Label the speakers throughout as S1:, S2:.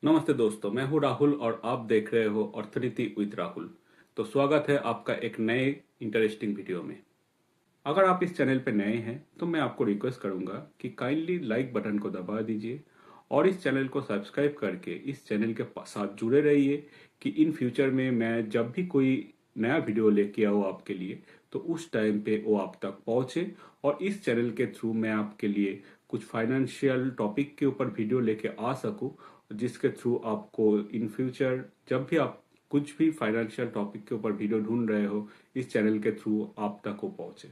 S1: नमस्ते दोस्तों, मैं हूं राहुल और आप देख रहे हो अर्थनीति विद राहुल। तो स्वागत है आपका एक नए इंटरेस्टिंग वीडियो में। अगर आप इस चैनल पे नए हैं तो मैं आपको रिक्वेस्ट करूंगा कि काइंडली लाइक बटन को दबा दीजिए और इस चैनल को सब्सक्राइब करके इस चैनल के साथ जुड़े रहिए कि इन फ्यूचर में मैं जब भी कोई नया वीडियो लेके आऊँ आपके लिए तो उस टाइम पे वो आप तक पहुंचे और इस चैनल के थ्रू मैं आपके लिए कुछ फाइनेंशियल टॉपिक के ऊपर वीडियो लेके आ सकूं जिसके थ्रू आपको इन फ्यूचर जब भी आप कुछ भी फाइनेंशियल टॉपिक के ऊपर वीडियो ढूंढ रहे हो इस चैनल के थ्रू आप तक वो पहुंचे।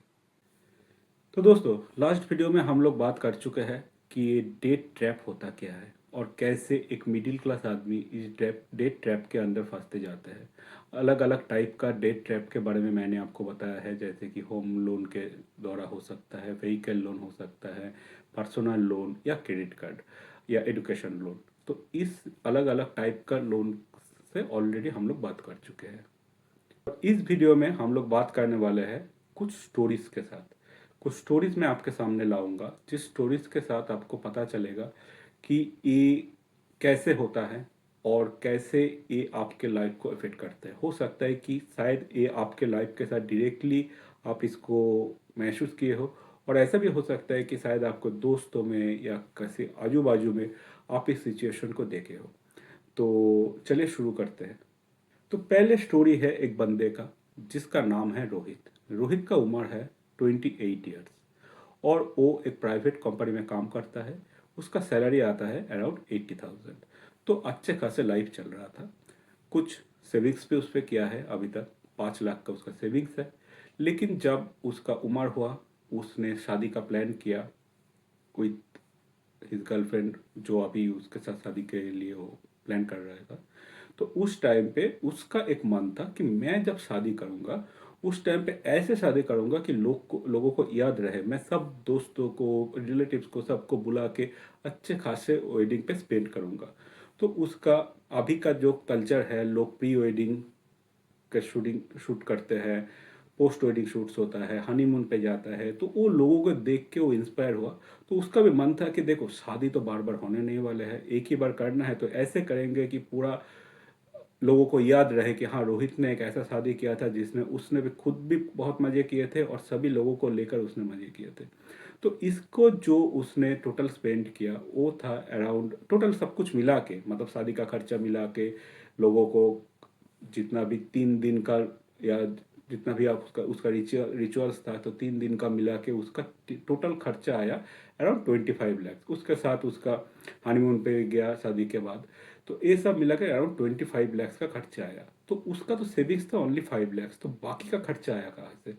S1: तो दोस्तों, लास्ट वीडियो में हम लोग बात कर चुके हैं कि ये डेट ट्रैप होता क्या है और कैसे एक मिडिल क्लास आदमी इस डेट ट्रैप के अंदर फंसते जाते हैं। अलग अलग टाइप का डेट ट्रैप के बारे में मैंने आपको बताया है, जैसे कि होम लोन के द्वारा हो सकता है, व्हीकल लोन हो सकता है, पर्सनल लोन या क्रेडिट कार्ड या एजुकेशन लोन। तो इस अलग अलग टाइप का लोन से ऑलरेडी हम लोग बात कर चुके हैं। इस वीडियो में हम लोग बात करने वाले हैं कुछ स्टोरीज के साथ। कुछ स्टोरीज मैं आपके सामने लाऊंगा जिस स्टोरीज के साथ आपको पता चलेगा कि ये कैसे होता है और कैसे ये आपके लाइफ को इफेक्ट करते हैं। हो सकता है कि शायद ये आपके लाइफ के साथ डायरेक्टली आप इसको महसूस किए हो और ऐसा भी हो सकता है कि शायद आपको दोस्तों में या किसी आजू बाजू में आप इस सिचुएशन को देखे हो। तो चलिए शुरू करते हैं। तो पहले स्टोरी है एक बंदे का जिसका नाम है रोहित। रोहित का उम्र है 28 ईयर्स और वो एक प्राइवेट कंपनी में काम करता है। उसका सैलरी आता है अराउंड 80,000। तो अच्छे खासे लाइफ चल रहा था। कुछ सेविंग्स पे उस पर किया है, अभी तक 5 लाख का उसका सेविंग्स है। लेकिन जब उसका उम्र हुआ उसने शादी का प्लान किया विथ हिज गर्लफ्रेंड, जो अभी उसके साथ शादी के लिए वो प्लान कर रहा था। तो उस टाइम पे उसका एक मन था कि मैं जब शादी करूंगा उस टाइम पे ऐसे शादी करूंगा कि लोगों को याद रहे। मैं सब दोस्तों को, रिलेटिव्स को, सबको बुला के अच्छे खासे वेडिंग पे स्पेंड करूंगा। तो उसका अभी का जो कल्चर है, लोग प्री वेडिंग का शूट करते हैं, पोस्ट वेडिंग शूट्स होता है, हनीमून पे जाता है। तो वो लोगों को देख के वो इंस्पायर हुआ। तो उसका भी मन था कि देखो, शादी तो बार बार होने नहीं वाले हैं, एक ही बार करना है, तो ऐसे करेंगे कि पूरा लोगों को याद रहे कि हाँ, रोहित ने एक ऐसा शादी किया था जिसने उसने भी खुद भी बहुत मजे किए थे और सभी लोगों को लेकर उसने मजे किए थे। तो इसको जो उसने टोटल स्पेंड किया वो था अराउंड, टोटल सब कुछ मिला के, मतलब शादी का खर्चा मिला के, लोगों को जितना भी 3 दिन का या जितना भी आप उसका उसका रिचुअल्स था, तो 3 दिन का मिला के उसका टोटल खर्चा आया अराउंड 25 लाख। उसके साथ उसका हनीमून पे गया शादी के बाद। तो ये सब मिला के अराउंड 25 लैक्स का खर्चा आया। तो उसका तो सेविंग्स था ओनली 5 लैक्स, तो बाकी का खर्चा आया कहाँ से?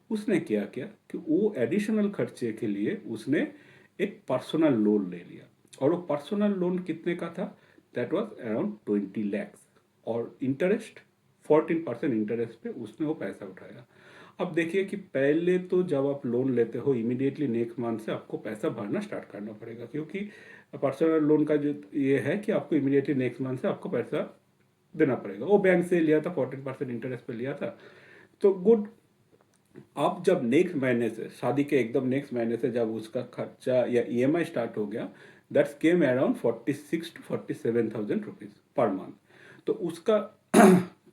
S1: उसने क्या किया कि वो एडिशनल खर्चे के लिए उसने एक पर्सनल लोन ले लिया। और वो पर्सनल लोन कितने का था? दैट वाज अराउंड 20 लैक्स और इंटरेस्ट 14% इंटरेस्ट पे उसने वो पैसा उठाया। अब देखिए कि पहले तो जब आप लोन लेते हो इमीडिएटली नेक्स्ट मंथ से आपको पैसा भरना स्टार्ट करना पड़ेगा, क्योंकि पर्सनल लोन का जो ये है कि आपको इमीडिएटली नेक्स्ट मंथ से आपको पैसा देना पड़ेगा। वो बैंक से लिया था, 14% इंटरेस्ट पे लिया था, तो गुड। अब जब नेक्स्ट महीने से, शादी के एकदम नेक्स्ट महीने से जब उसका खर्चा या ईएमआई स्टार्ट हो गया, that's came around 46 to 47,000 rupees per month. तो उसका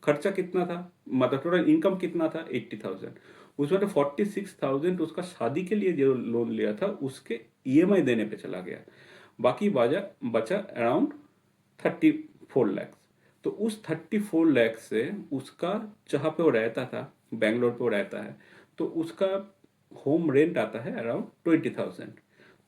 S1: खर्चा कितना था, मतलब टोटल इनकम कितना था? 80,000। उसमें तो 46,000 उसका शादी के लिए जो लोन लिया था उसके ईएमआई देने पे चला गया। बाकी बचा बचा अराउंड 34 लैक्स। तो उस 34 लैक्स से उसका, जहाँ पे वो रहता था, बेंगलोर पे वो रहता है, तो उसका होम रेंट आता है अराउंड 20,000।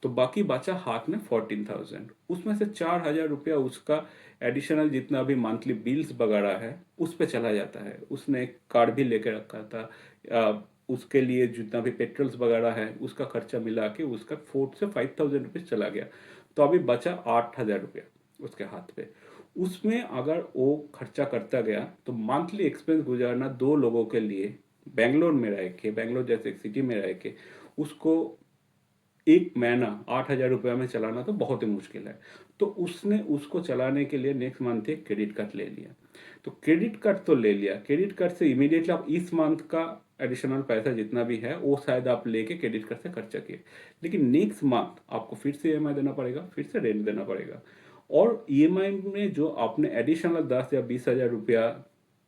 S1: तो बाकी बचा हाथ में 14,000। उसमें से 4,000 रुपया उसका एडिशनल जितना भी मंथली बिल्स वगैरह है उस पे चला जाता है। उसने एक कार भी लेके रखा था, उसके लिए जितना भी पेट्रोल्स वगैरह है उसका खर्चा मिला के उसका 4 से 5,000 रुपीज चला गया। तो अभी बचा 8,000 रुपया उसके हाथ पे। उसमें अगर वो खर्चा करता गया तो मंथली एक्सपेंस गुजारना दो लोगों के लिए बेंगलोर में रह के, बेंगलोर जैसे एक सिटी में रह के, उसको एक महीना 8,000 रुपया में चलाना तो बहुत ही मुश्किल है। तो उसने उसको चलाने के लिए नेक्स्ट मंथ एक क्रेडिट कार्ड ले लिया। तो क्रेडिट कार्ड तो ले लिया, क्रेडिट कार्ड से इमीडिएटली आप इस मंथ का एडिशनल पैसा जितना भी है वो शायद आप लेके क्रेडिट कार्ड से खर्चा किए, लेकिन नेक्स्ट मंथ आपको फिर से ईएमआई देना पड़ेगा, फिर से रेंट देना पड़ेगा। और ईएमआई में जो आपने एडिशनल 10 या 20 हज़ार रुपया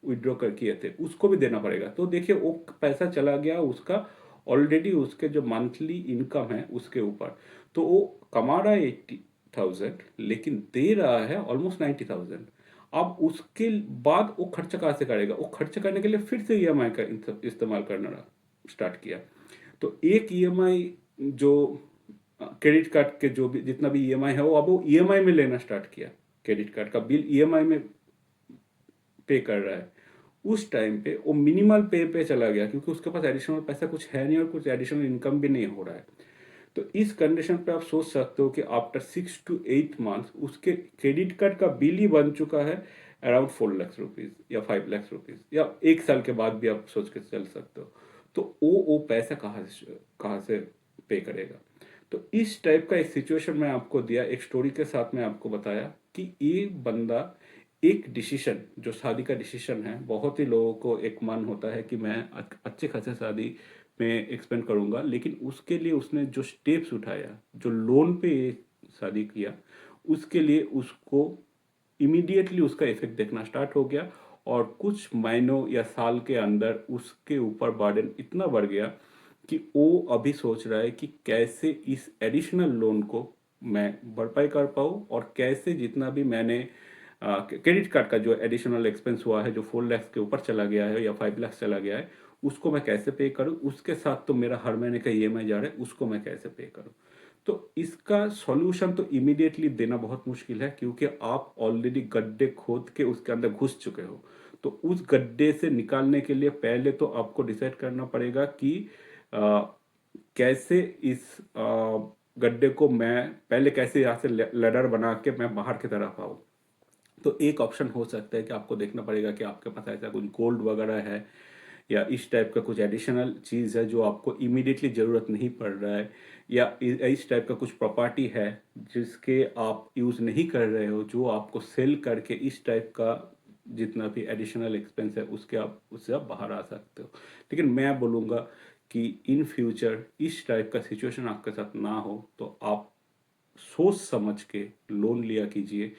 S1: विड्रॉ कर किए थे उसको भी देना पड़ेगा। तो देखिए वो पैसा चला गया उसका ऑलरेडी उसके जो मंथली इनकम है उसके ऊपर। तो वो कमा रहा है 80,000 लेकिन दे रहा है ऑलमोस्ट 90,000। अब उसके बाद वो खर्चा कहाँ से करेगा? वो खर्चा करने के लिए फिर से ईएमआई का इस्तेमाल करना स्टार्ट किया। तो एक ईएमआई जो क्रेडिट कार्ड के जो भी जितना भी ईएमआई है वो अब वो ईएमआई में लेना स्टार्ट किया। क्रेडिट कार्ड का बिल ईएमआई में पे कर रहा है। उस टाइम पे वो मिनिमल पे चला गया क्योंकि उसके पास एडिशनल पैसा कुछ है नहीं और कुछ एडिशनल इनकम भी नहीं हो रहा है। तो इस कंडीशन पे आप सोच सकते हो कि आफ्टर 6 to 8 मंथ उसके क्रेडिट कार्ड का बिल ही बन चुका है अराउंड 4 लाख रुपीज या 5 लाख रुपीज, या एक साल के बाद भी आप सोच के चल सकते हो। तो वो पैसा कहाँ से पे करेगा? तो इस टाइप का एक सिचुएशन मैं आपको दिया, एक स्टोरी के साथ में आपको बताया कि ये बंदा एक डिसीजन जो शादी का डिसीजन है, बहुत ही लोगों को एक मन होता है कि मैं अच्छे खासे शादी में एक्सपेंड करूंगा, लेकिन उसके लिए उसने जो स्टेप्स उठाया, जो लोन पे शादी किया, उसके लिए उसको इमीडिएटली उसका इफेक्ट देखना स्टार्ट हो गया और कुछ महीनों या साल के अंदर उसके ऊपर बर्डन इतना बढ़ गया कि वो अभी सोच रहा है कि कैसे इस एडिशनल लोन को मैं भरपाई कर पाऊँ और कैसे जितना भी मैंने क्रेडिट कार्ड का जो एडिशनल एक्सपेंस हुआ है, जो 4 लाख के ऊपर चला गया है या 5 लाख चला गया है, उसको मैं कैसे पे करूँ। उसके साथ तो मेरा हर महीने का ईएमआई जा रहा है, उसको मैं कैसे पे करूँ। तो इसका सॉल्यूशन तो इमीडिएटली देना बहुत मुश्किल है क्योंकि आप ऑलरेडी गड्ढे खोद के उसके अंदर घुस चुके हो। तो उस गड्ढे से निकालने के लिए पहले तो आपको डिसाइड करना पड़ेगा कि आ, कैसे इस गड्ढे को मैं पहले कैसे यहाँ से लैडर बना के मैं बाहर की तरफ आऊँ। तो एक ऑप्शन हो सकता है कि आपको देखना पड़ेगा कि आपके पास ऐसा कुछ गोल्ड वगैरह है या इस टाइप का कुछ एडिशनल चीज़ है जो आपको इमीडिएटली ज़रूरत नहीं पड़ रहा है, या इस टाइप का कुछ प्रॉपर्टी है जिसके आप यूज़ नहीं कर रहे हो, जो आपको सेल करके इस टाइप का जितना भी एडिशनल एक्सपेंस है उसके आप उससे आप बाहर आ सकते हो। लेकिन मैं बोलूँगा कि इन फ्यूचर इस टाइप का सिचुएशन आपके साथ ना हो तो आप सोच समझ के लोन लिया कीजिए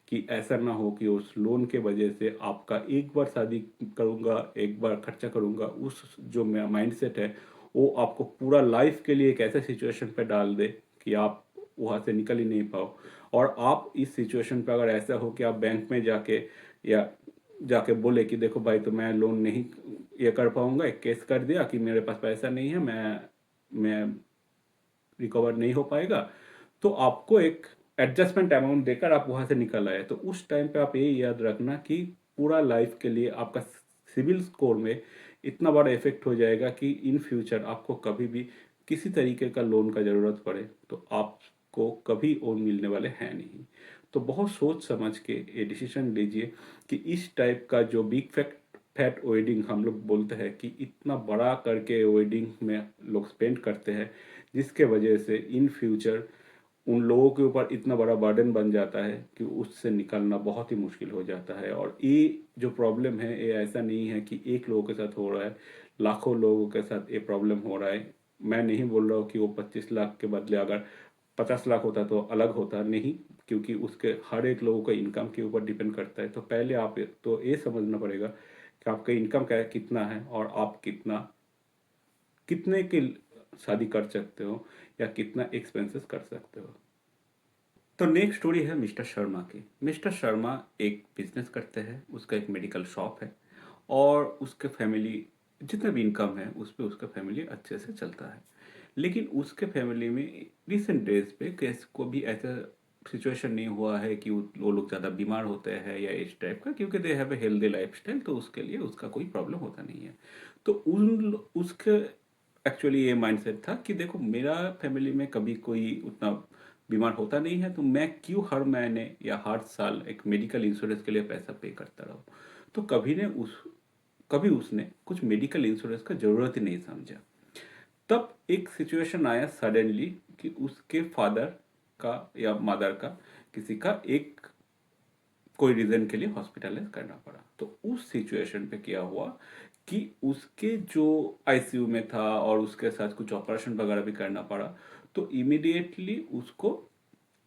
S1: कि ऐसा ना हो कि उस लोन के वजह से आपका एक बार शादी करूँगा, एक बार खर्चा करूँगा, उस जो मेरा माइंडसेट है वो आपको पूरा लाइफ के लिए एक ऐसे सिचुएशन पे डाल दे कि आप वहाँ से निकल ही नहीं पाओ। और आप इस सिचुएशन पे अगर ऐसा हो कि आप बैंक में जाके या जाके बोले कि देखो भाई तो मैं लोन नहीं ये कर पाऊंगा, एक केस कर दिया कि मेरे पास पैसा नहीं है, मैं रिकवर नहीं हो पाएगा, तो आपको एक एडजस्टमेंट अमाउंट देकर आप वहां से निकल आए। तो उस टाइम पे आप ये याद रखना कि पूरा लाइफ के लिए आपका सिविल स्कोर में इतना बड़ा इफेक्ट हो जाएगा कि इन फ्यूचर आपको कभी भी किसी तरीके का लोन का ज़रूरत पड़े तो आपको कभी लोन मिलने वाले हैं नहीं। तो बहुत सोच समझ के ये डिसीजन लीजिए कि इस टाइप का जो बिग फैट वेडिंग हम लोग बोलते हैं कि इतना बड़ा करके वेडिंग में लोग स्पेंड करते हैं, जिसके वजह से इन फ्यूचर उन लोगों के ऊपर इतना बड़ा बर्डन बन जाता है कि उससे निकलना बहुत ही मुश्किल हो जाता है। और ये जो प्रॉब्लम है ये ऐसा नहीं है कि एक लोगों के साथ हो रहा है, लाखों लोगों के साथ ये प्रॉब्लम हो रहा है। मैं नहीं बोल रहा हूँ कि वो 25 लाख के बदले अगर 50 लाख होता तो अलग होता, नहीं, क्योंकि उसके हर एक लोगों का इनकम के ऊपर डिपेंड करता है। तो पहले आप तो ये समझना पड़ेगा कि आपका इनकम क्या कितना है और आप कितने की शादी कर सकते हो या कितना एक्सपेंसेस कर सकते हो। तो नेक्स्ट स्टोरी है मिस्टर शर्मा की। मिस्टर शर्मा एक बिजनेस करते हैं, उसका एक मेडिकल शॉप है और उसके फैमिली जितना भी इनकम है उस पर उसका फैमिली अच्छे से चलता है। लेकिन उसके फैमिली में रिसेंट डेज पे किसी को भी ऐसा सिचुएशन नहीं हुआ है कि वो लोग ज़्यादा बीमार होते हैं या इस टाइप का, क्योंकि they have a healthy life style, तो उसके लिए उसका कोई प्रॉब्लम होता नहीं है। तो उसके एक्चुअली ये माइंडसेट था कि देखो मेरा फैमिली में कभी कोई उतना बीमार होता नहीं है, तो मैं क्यों हर महीने या हर साल एक मेडिकल इंश्योरेंस के लिए पैसा पे करता रहूं। तो कभी उसने कुछ मेडिकल इंश्योरेंस का ज़रूरत ही नहीं समझा। तब एक सिचुएशन आया सडनली कि उसके फादर का या मदर का किसी का एक कोई रीजन के लिए हॉस्पिटलाइज करना पड़ा। तो उस सिचुएशन पे क्या हुआ कि उसके जो आईसीयू में था और उसके साथ कुछ ऑपरेशन वगैरह भी करना पड़ा। तो इमीडिएटली उसको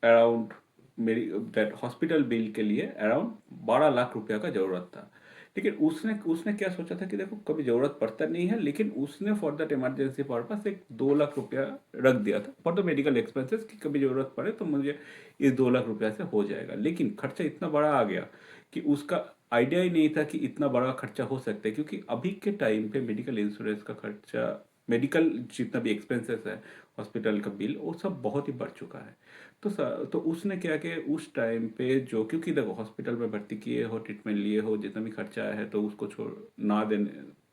S1: अराउंड मेरी दैट हॉस्पिटल बिल के लिए अराउंड 12 लाख रुपया का ज़रूरत था। लेकिन उसने उसने क्या सोचा था कि देखो कभी ज़रूरत पड़ता नहीं है, लेकिन उसने फॉर दैट इमरजेंसी पर्पस एक 2 लाख रुपया रख दिया था फॉर द मेडिकल एक्सपेंसेस, कि कभी ज़रूरत पड़े तो मुझे इस 2 लाख रुपया से हो जाएगा। लेकिन खर्चा इतना बड़ा आ गया कि उसका आइडिया ही नहीं था कि इतना बड़ा खर्चा हो सकता है, क्योंकि अभी के टाइम पे मेडिकल इंश्योरेंस का खर्चा, मेडिकल जितना भी एक्सपेंसेस है, हॉस्पिटल का बिल, वो सब बहुत ही बढ़ चुका है। तो उसने क्या किया उस टाइम पे, जो क्योंकि देखो हॉस्पिटल में भर्ती किए हो, ट्रीटमेंट लिए हो, जितना भी खर्चा है तो उसको छोड़ ना देने,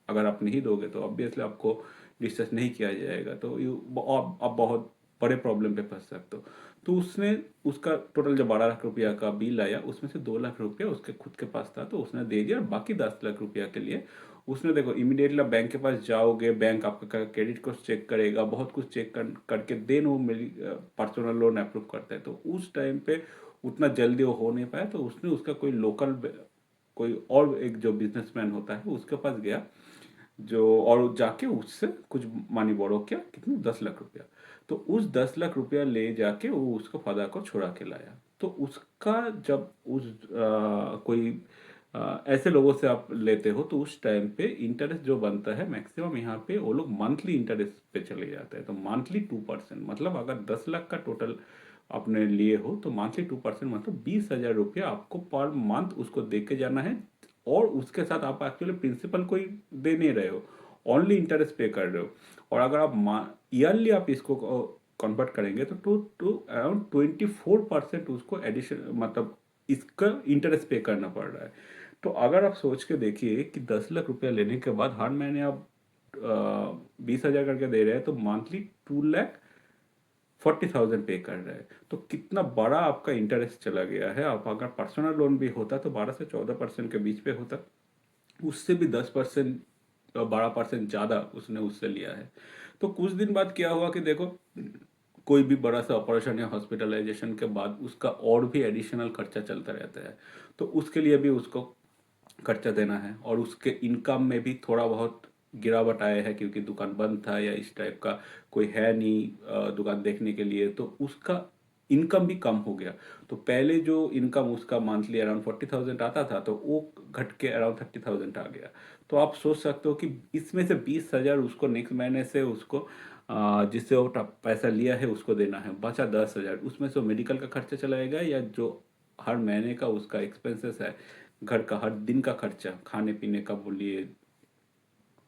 S1: अगर आप नहीं दोगे तो ऑब्वियसली आपको डिस्चार्ज नहीं किया जाएगा, तो आप बहुत बड़े प्रॉब्लम पे फंस सकते हो। तो उसने उसका टोटल जो 12 लाख रुपया का बिल आया उसमें से 2 लाख रुपया उसके खुद के पास था तो उसने दे दिया, और बाकी 10 लाख रुपया के लिए उसने, देखो इमीडिएटली बैंक के पास जाओगे, बैंक आपका क्रेडिट को चेक करेगा, बहुत कुछ चेक करके देन वो मेरी पर्सनल लोन अप्रूव करता है। तो उस टाइम पे उतना जल्दी वो हो नहीं पाया, तो उसने उसका कोई लोकल, कोई और एक जो बिजनेसमैन होता है उसके पास गया, जो और जाके उससे कुछ मनी बोरो किया, कितने 10 लाख रुपया। तो उस 10 लाख रुपया ले जाके वो उसका फादर को छुड़ा के लाया। तो उसका जब उस कोई ऐसे लोगों से आप लेते हो तो उस टाइम पे इंटरेस्ट जो बनता है मैक्सिमम, यहाँ पे वो लोग मंथली इंटरेस्ट पे चले जाते हैं। तो मंथली 2%, मतलब अगर 10 लाख का टोटल आपने लिए हो तो मंथली 2%, मतलब 20,000 रुपया आपको पर मंथ उसको दे के जाना है। और उसके साथ आप एक्चुअली प्रिंसिपल कोई दे नहीं रहे हो, ओनली इंटरेस्ट पे कर रहे हो। और अगर आप ईयरली आप इसको कन्वर्ट करेंगे तो टू टू अराउंड 24% उसको एडिशन, मतलब इसका इंटरेस्ट पे करना पड़ रहा है। तो अगर आप सोच के देखिए कि 10 लाख रुपया लेने के बाद हर महीने आप 20,000 करके दे रहे हैं, तो मंथली 2,40,000 पे कर रहे हैं। तो कितना बड़ा आपका इंटरेस्ट चला गया है। आप अगर पर्सनल लोन भी होता तो 12 से 14% के बीच पे होता, उससे भी 10%, 12% ज़्यादा उसने उससे लिया है। तो कुछ दिन बाद क्या हुआ कि देखो, कोई भी बड़ा सा ऑपरेशन या हॉस्पिटलाइजेशन के बाद उसका और भी एडिशनल खर्चा चलता रहता है। तो उसके लिए भी उसको खर्चा देना है, और उसके इनकम में भी थोड़ा बहुत गिरावट आया है, क्योंकि दुकान बंद था या इस टाइप का कोई है नहीं दुकान देखने के लिए, तो उसका इनकम भी कम हो गया। तो पहले जो इनकम उसका मंथली अराउंड 40,000 आता था, तो वो घट के अराउंड 30,000 आ गया। तो आप सोच सकते हो कि इसमें से 20,000 उसको नेक्स्ट महीने से उसको जिससे वो पैसा लिया है उसको देना है, बचा 10,000, उसमें से मेडिकल का खर्चा चलाएगा, या जो हर महीने का उसका एक्सपेंसेस है, घर का हर दिन का खर्चा, खाने पीने का बोलिए,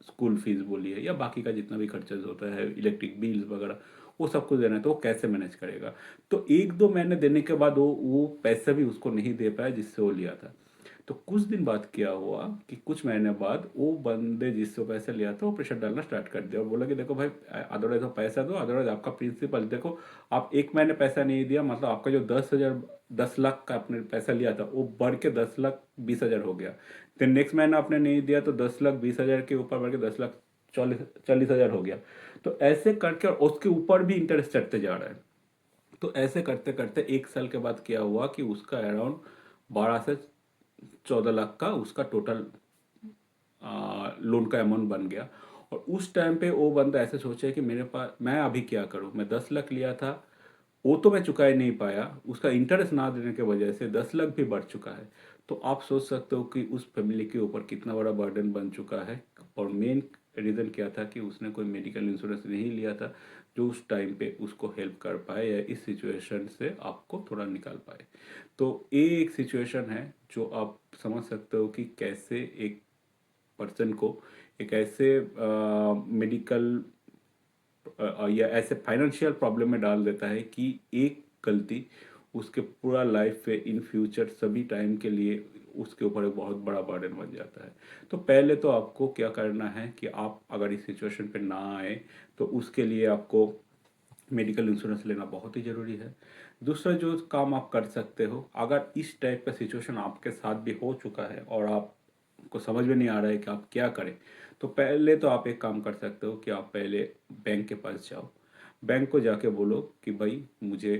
S1: स्कूल फीस बोलिए, या बाकी का जितना भी खर्चा होता है, इलेक्ट्रिक बिल्स वगैरह, वो सब कुछ देना है, तो वो कैसे मैनेज करेगा। तो 1-2 महीने देने के बाद वो पैसा भी उसको नहीं दे पाया जिससे वो लिया था। तो कुछ दिन बाद क्या हुआ कि कुछ महीने बाद वो बंदे जिससे वो पैसा लिया था वो प्रेशर डालना स्टार्ट कर दिया, और बोला कि देखो भाई, अदरवाइज तो पैसा दो, अदरवाइज आपका प्रिंसिपल देखो, आप एक महीने पैसा नहीं दिया, मतलब आपका जो 10,000, 10 लाख का आपने पैसा लिया था वो बढ़ के 10,20,000 हो गया। फिर नेक्स्ट महीना आपने नहीं दिया तो 10,20,000 के ऊपर बढ़ के 10,40,000 हो गया। तो ऐसे करके, और उसके ऊपर भी इंटरेस्ट चढ़ते जा रहा है। तो ऐसे करते करते 1 साल के बाद क्या हुआ कि उसका अराउंड 12 से 14 लाख का उसका टोटल लोन का अमाउंट बन गया। और उस टाइम पे वो बंदा ऐसे सोचे कि मेरे पास, मैं अभी क्या करूं, मैं 10 लाख लिया था, वो तो मैं चुका ही नहीं पाया, उसका इंटरेस्ट ना देने की वजह से 10 लाख भी बढ़ चुका है। तो आप सोच सकते हो कि उस फैमिली के ऊपर कितना बड़ा बर्डन बन चुका है। और मेन रीज़न क्या था कि उसने कोई मेडिकल इंश्योरेंस नहीं लिया था, जो उस टाइम पे उसको हेल्प कर पाए या इस सिचुएशन से आपको थोड़ा निकाल पाए। तो ये एक सिचुएशन है जो आप समझ सकते हो कि कैसे एक पर्सन को एक ऐसे मेडिकल या ऐसे फाइनेंशियल प्रॉब्लम में डाल देता है कि एक गलती उसके पूरा लाइफ पे इन फ्यूचर सभी टाइम के लिए उसके ऊपर एक बहुत बड़ा बर्डन बन जाता है। तो पहले तो आपको क्या करना है कि आप अगर इस सिचुएशन पे ना आए तो उसके लिए आपको मेडिकल इंश्योरेंस लेना बहुत ही ज़रूरी है। दूसरा जो काम आप कर सकते हो, अगर इस टाइप का सिचुएशन आपके साथ भी हो चुका है और आपको समझ में नहीं आ रहा है कि आप क्या करें, तो पहले तो आप एक काम कर सकते हो कि आप पहले बैंक के पास जाओ। बैंक को जाके बोलो कि भाई मुझे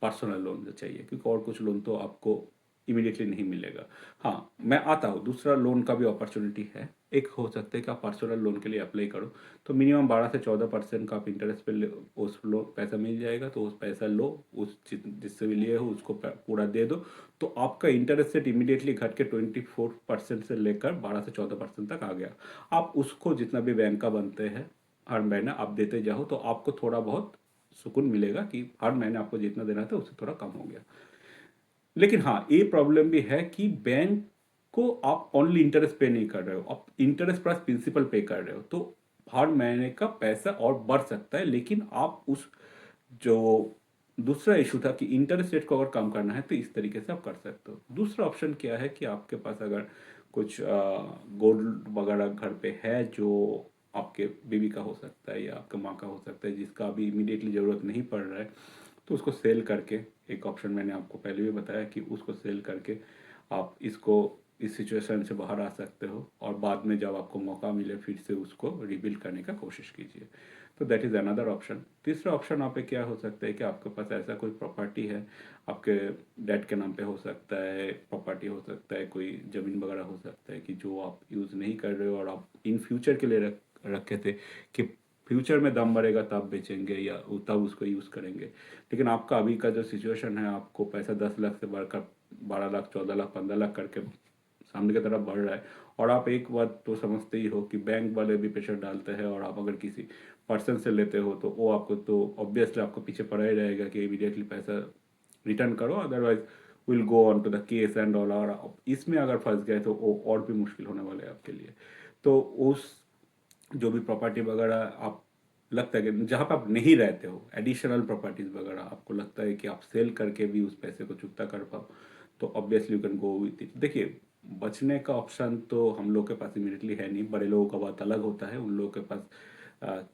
S1: पर्सनल लोन चाहिए, क्योंकि और कुछ लोन तो आपको इमीडिएटली नहीं मिलेगा। हाँ, मैं आता हूँ, दूसरा लोन का भी अपॉर्चुनिटी है। एक हो सकता है कि आप पर्सनल लोन के लिए अप्लाई करो, तो मिनिमम 12 से 14% का आप इंटरेस्ट पे उस लो पैसा मिल जाएगा। तो उस पैसा लो, उस जिससे भी लिए हो उसको पूरा दे दो, तो आपका इंटरेस्ट रेट इमीडिएटली घट के 24% से लेकर 12 से 14% तक आ गया। आप उसको जितना भी बैंक का बनते हैं हर महीना आप देते जाओ, तो आपको थोड़ा बहुत सुकून मिलेगा कि हर महीने आपको जितना देना था उससे थोड़ा कम हो गया। लेकिन हाँ, ये प्रॉब्लम भी है कि बैंक को आप ओनली इंटरेस्ट पे नहीं कर रहे हो, आप इंटरेस्ट प्लस प्रिंसिपल पे कर रहे हो, तो हर महीने का पैसा और बढ़ सकता है। लेकिन आप उस जो दूसरा इशू था कि इंटरेस्ट रेट को अगर कम करना है तो इस तरीके से आप कर सकते हो। दूसरा ऑप्शन क्या है कि आपके पास अगर कुछ गोल्ड वगैरह घर पे है, जो आपके बीवी का हो सकता है या आपके माँ का हो सकता है, जिसका अभी इमीडिएटली ज़रूरत नहीं पड़ रहा है, तो उसको सेल करके, एक ऑप्शन मैंने आपको पहले भी बताया कि उसको सेल करके आप इसको इस सिचुएशन से बाहर आ सकते हो, और बाद में जब आपको मौका मिले फिर से उसको रिबिल्ड करने का कोशिश कीजिए। तो दैट इज़ अनदर ऑप्शन। तीसरा ऑप्शन आप पे क्या हो सकता है कि आपके पास ऐसा कोई प्रॉपर्टी है, आपके डैड के नाम पे हो सकता है, प्रॉपर्टी हो सकता है, कोई ज़मीन वगैरह हो सकता है कि जो आप यूज़ नहीं कर रहे हो और आप इन फ्यूचर के लिए रखे थे कि फ्यूचर में दाम बढ़ेगा तब बेचेंगे या तब उसको यूज़ करेंगे। लेकिन आपका अभी का जो सिचुएशन है, आपको पैसा 10 लाख से बढ़कर 12 लाख, 14 लाख, 15 लाख करके सामने की तरफ बढ़ रहा है। और आप एक बात तो समझते ही हो कि बैंक वाले भी प्रेशर डालते हैं, और आप अगर किसी पर्सन से लेते हो तो वो आपको तो ऑब्वियसली आपको पीछे पड़ा ही रहेगा कि इमीडिएटली पैसा रिटर्न करो, otherwise will go on to the case and all. और इसमें अगर फंस गए तो वो और भी मुश्किल होने वाले है आपके लिए। तो उस जो भी प्रॉपर्टी वगैरह आप लगता है कि जहाँ पे आप नहीं रहते हो, एडिशनल प्रॉपर्टीज वगैरह आपको लगता है कि आप सेल करके भी उस पैसे को चुकता कर पाओ, तो obviously you can go with it. देखिए, बचने का ऑप्शन तो हम लोग के पास इमीडिएटली है नहीं, बड़े लोगों का बात अलग होता है, उन लोगों के पास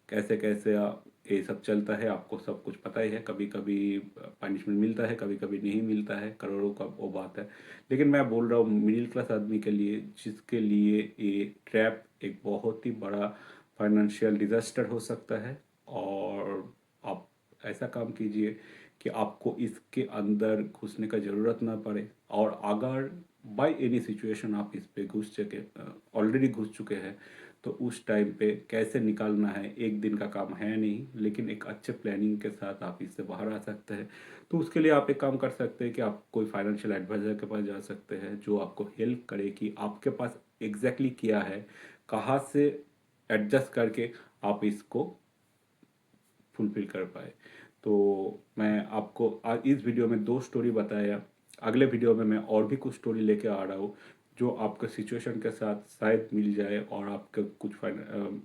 S1: कैसे कैसे ये सब चलता है, आपको सब कुछ पता ही है। कभी कभी पनिशमेंट मिलता है, कभी कभी नहीं मिलता है, करोड़ों का वो बात है। लेकिन मैं बोल रहा हूँ मिडिल क्लास आदमी के लिए, जिसके लिए ये ट्रैप एक बहुत ही बड़ा फाइनेंशियल डिजास्टर हो सकता है। और आप ऐसा काम कीजिए कि आपको इसके अंदर घुसने का ज़रूरत ना पड़े, और अगर बाय एनी सिचुएशन आप इस पे घुस चुके, ऑलरेडी घुस चुके हैं, तो उस टाइम पे कैसे निकालना है एक दिन का काम है नहीं, लेकिन एक अच्छे प्लानिंग के साथ आप इससे बाहर आ सकते हैं। तो उसके लिए आप एक काम कर सकते हैं कि आप कोई फाइनेंशियल एडवाइज़र के पास जा सकते हैं, जो आपको हेल्प करे कि आपके पास एग्जैक्टली क्या है, कहाँ से एडजस्ट करके आप इसको फुलफिल कर पाए। तो मैं आपको आज इस वीडियो में 2 स्टोरी बताया। अगले वीडियो में मैं और भी कुछ स्टोरी लेके आ रहा हूँ, जो आपके सिचुएशन के साथ शायद मिल जाए और आपका कुछ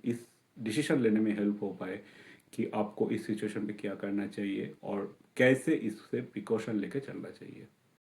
S1: इस डिसीजन लेने में हेल्प हो पाए कि आपको इस सिचुएशन पे क्या करना चाहिए और कैसे इससे प्रिकॉशन लेके चलना चाहिए।